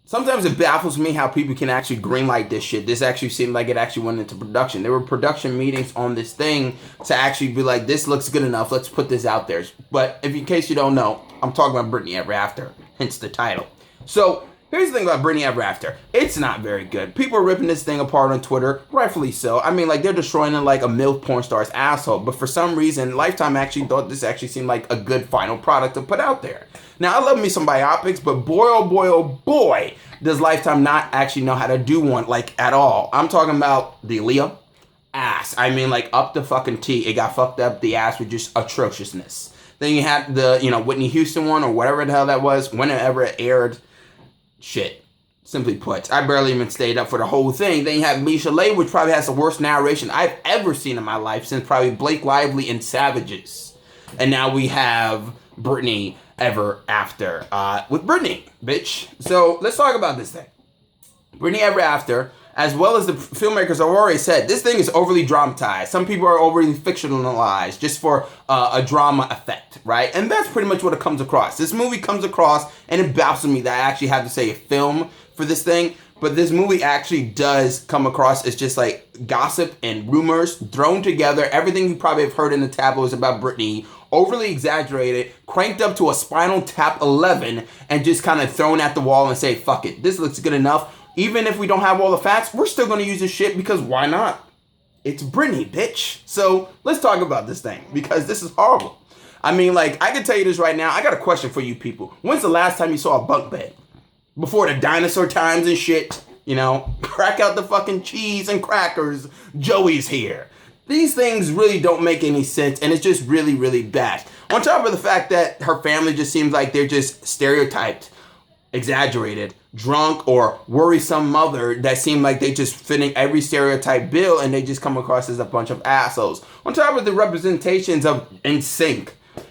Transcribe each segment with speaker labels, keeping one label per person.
Speaker 1: sometimes it baffles me how people can actually greenlight this shit. This actually seemed like it actually went into production. There were production meetings on this thing to actually be like, this looks good enough, let's put this out there. But if in case you don't know, I'm talking about Britney Ever After, hence the title. So here's the thing about Britney Ever After. It's not very good. People are ripping this thing apart on Twitter, rightfully so. I mean, like, they're destroying it like a MILF porn star's asshole. But for some reason, Lifetime actually thought this actually seemed like a good final product to put out there. Now, I love me some biopics, but boy, oh boy, does Lifetime not actually know how to do one, like, at all. I'm talking about the Aaliyah ass. I mean, like, up the fucking T. It got fucked up the ass with just atrociousness. Then you had the, Whitney Houston one, or whatever the hell that was, whenever it aired. Shit. Simply put, I barely even stayed up for the whole thing. Then you have Misha Lay, which probably has the worst narration I've ever seen in my life since probably Blake Lively and Savages. And now we have Britney Ever After with Britney, bitch. So let's talk about this thing. Britney Ever After, as well as the filmmakers have already said, this thing is overly dramatized. Some people are overly fictionalized just for a drama effect, right? And that's pretty much what it comes across. This movie comes across, and it baffles me that I actually have to say a film for this thing, but this movie actually does come across as just like gossip and rumors thrown together. Everything you probably have heard in the tabloids about Britney, overly exaggerated, cranked up to a Spinal Tap 11, and just kind of thrown at the wall and say, fuck it, this looks good enough. Even if we don't have all the facts, we're still going to use this shit because why not? It's Britney, bitch. So let's talk about this thing because this is horrible. I mean, like, I can tell you this right now. I got a question for you people. When's the last time you saw a bunk bed? Before the dinosaur times and shit, crack out the fucking cheese and crackers. Joey's here. These things really don't make any sense, and it's just really, really bad. On top of the fact that her family just seems like they're just stereotyped, exaggerated, drunk, or worrisome mother that seem like they just fitting every stereotype bill, and they just come across as a bunch of assholes. On top of the representations of NSYNC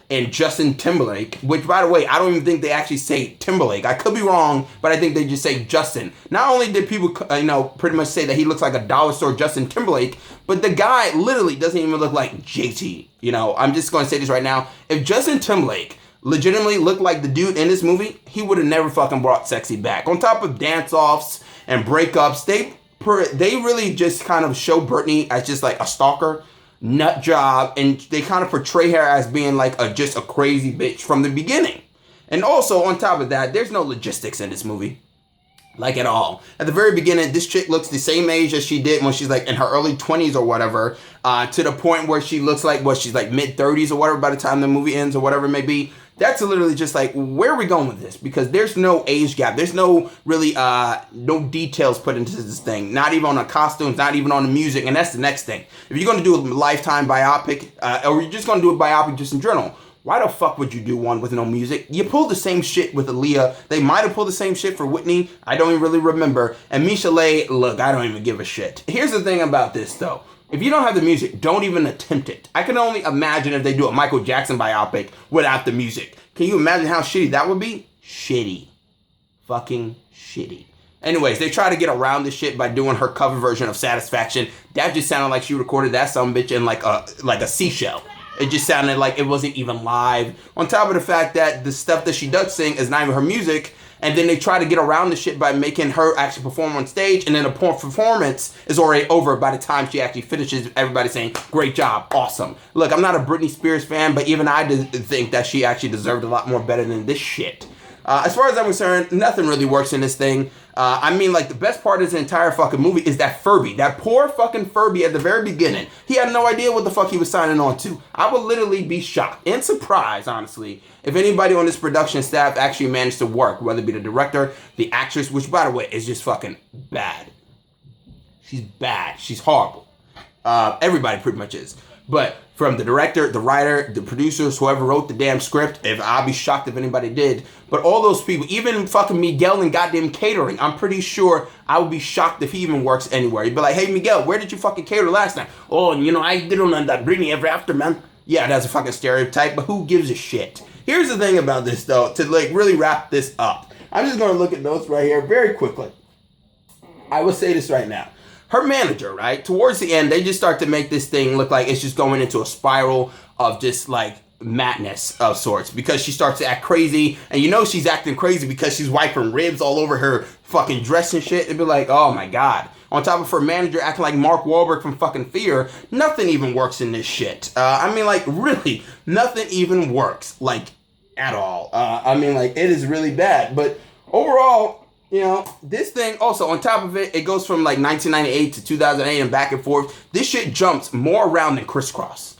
Speaker 1: and Justin Timberlake, which, by the way, I don't even think they actually say Timberlake. I could be wrong, but I think they just say Justin. Not only did people, pretty much say that he looks like a dollar store Justin Timberlake, but the guy literally doesn't even look like JT. I'm just going to say this right now. If Justin Timberlake legitimately looked like the dude in this movie, he would have never fucking brought Sexy back. On top of dance-offs and breakups, they really just kind of show Britney as just like a stalker, nut job, and they kind of portray her as being like just a crazy bitch from the beginning. And also, on top of that, there's no logistics in this movie. Like, at all. At the very beginning, this chick looks the same age as she did when she's like in her early 20s or whatever, to the point where she looks like, she's like mid-30s or whatever by the time the movie ends or whatever it may be. That's literally just like, where are we going with this? Because there's no age gap. There's no really, no details put into this thing. Not even on the costumes, not even on the music. And that's the next thing. If you're going to do a Lifetime biopic, or you're just going to do a biopic just in general, why the fuck would you do one with no music? You pulled the same shit with Aaliyah. They might have pulled the same shit for Whitney. I don't even really remember. And Misha Lay, look, I don't even give a shit. Here's the thing about this, though. If you don't have the music, don't even attempt it. I can only imagine if they do a Michael Jackson biopic without the music. Can you imagine how shitty that would be? Shitty. Fucking shitty. Anyways, they try to get around this shit by doing her cover version of Satisfaction. That just sounded like she recorded that sumbitch in like a seashell. It just sounded like it wasn't even live. On top of the fact that the stuff that she does sing is not even her music. And then they try to get around the shit by making her actually perform on stage. And then the performance is already over by the time she actually finishes. Everybody saying, great job, awesome. Look, I'm not a Britney Spears fan, but even I think that she actually deserved a lot more better than this shit. As far as I'm concerned, nothing really works in this thing. I mean, like, the best part of this entire fucking movie is that Furby. That poor fucking Furby at the very beginning. He had no idea what the fuck he was signing on to. I would literally be shocked and surprised, honestly, if anybody on this production staff actually managed to work, whether it be the director, the actress, which, by the way, is just fucking bad. She's bad. She's horrible. Everybody pretty much is. But from the director, the writer, the producers, whoever wrote the damn script, I'll be shocked if anybody did. But all those people, even fucking Miguel and goddamn catering, I'm pretty sure I would be shocked if he even works anywhere. He'd be like, hey, Miguel, where did you fucking cater last night? Oh, I did on that Britney Ever After, man. Yeah, that's a fucking stereotype, but who gives a shit? Here's the thing about this, though, to like really wrap this up. I'm just going to look at notes right here very quickly. I will say this right now. Her manager, right, towards the end, they just start to make this thing look like it's just going into a spiral of just like madness of sorts, because she starts to act crazy, and you know she's acting crazy because she's wiping ribs all over her fucking dress and shit. It'd be like, oh my god. On top of her manager acting like Mark Wahlberg from fucking Fear, nothing even works in this shit. I mean, like, really, nothing even works, like, at all. I mean, like, it is really bad. But overall, you know, this thing, also, on top of it, it goes from, like, 1998 to 2008 and back and forth. This shit jumps more around than crisscross.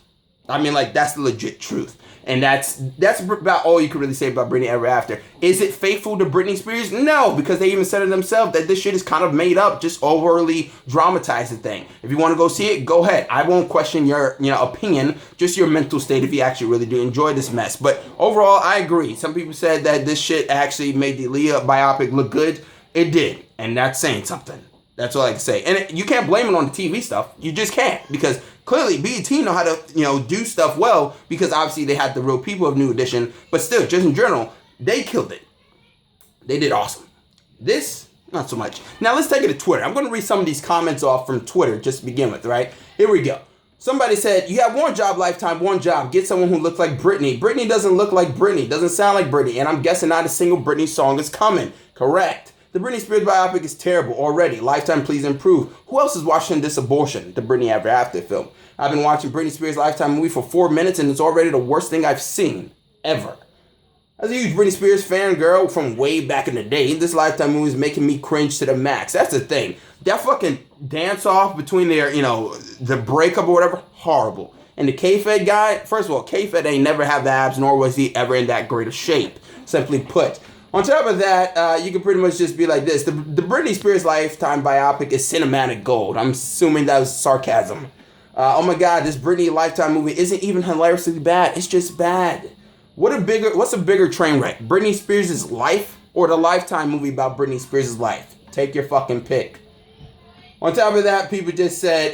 Speaker 1: I mean, like, that's the legit truth. And that's about all you can really say about Britney Ever After. Is it faithful to Britney Spears? No, because they even said it themselves that this shit is kind of made up, just overly dramatized the thing. If you want to go see it, go ahead. I won't question your, opinion, just your mental state if you actually really do enjoy this mess. But overall, I agree. Some people said that this shit actually made the Aaliyah biopic look good. It did, and that's saying something. That's all I can say. And you can't blame it on the TV stuff. You just can't, because clearly BET know how to, do stuff well, because obviously they had the real people of New Edition. But still, just in general, they killed it. They did awesome. This, not so much. Now let's take it to Twitter. I'm going to read some of these comments off from Twitter just to begin with, right? Here we go. Somebody said, you have one job, lifetime, one job. Get someone who looks like Britney. Britney doesn't look like Britney. Doesn't sound like Britney. And I'm guessing not a single Britney song is coming. Correct. The Britney Spears biopic is terrible already. Lifetime, please improve. Who else is watching this abortion? The Britney Ever After film. I've been watching Britney Spears Lifetime movie for 4 minutes, and it's already the worst thing I've seen ever. As a huge Britney Spears fan girl from way back in the day, this Lifetime movie is making me cringe to the max. That's the thing. That fucking dance off between their, the breakup or whatever, horrible. And the K-Fed guy, first of all, K-Fed ain't never have the abs, nor was he ever in that great of shape, simply put. On top of that, you can pretty much just be like this. The Britney Spears Lifetime biopic is cinematic gold. I'm assuming that was sarcasm. Oh my god, this Britney Lifetime movie isn't even hilariously bad. It's just bad. What's a bigger train wreck? Britney Spears' life or the Lifetime movie about Britney Spears' life? Take your fucking pick. On top of that, people just said,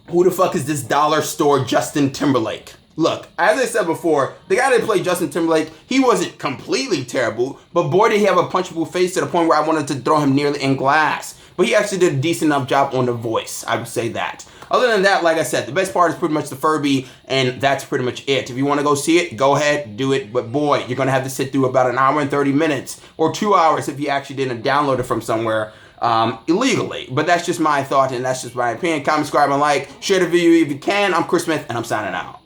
Speaker 1: who the fuck is this dollar store Justin Timberlake? Look, as I said before, the guy that played Justin Timberlake, he wasn't completely terrible, but boy did he have a punchable face to the point where I wanted to throw him nearly in glass. But he actually did a decent enough job on the voice, I would say that. Other than that, like I said, the best part is pretty much the Furby, and that's pretty much it. If you want to go see it, go ahead, do it. But boy, you're going to have to sit through about an hour and 30 minutes, or 2 hours if you actually didn't download it from somewhere illegally. But that's just my thought, and that's just my opinion. Comment, subscribe, and like. Share the video if you can. I'm Chris Smith, and I'm signing out.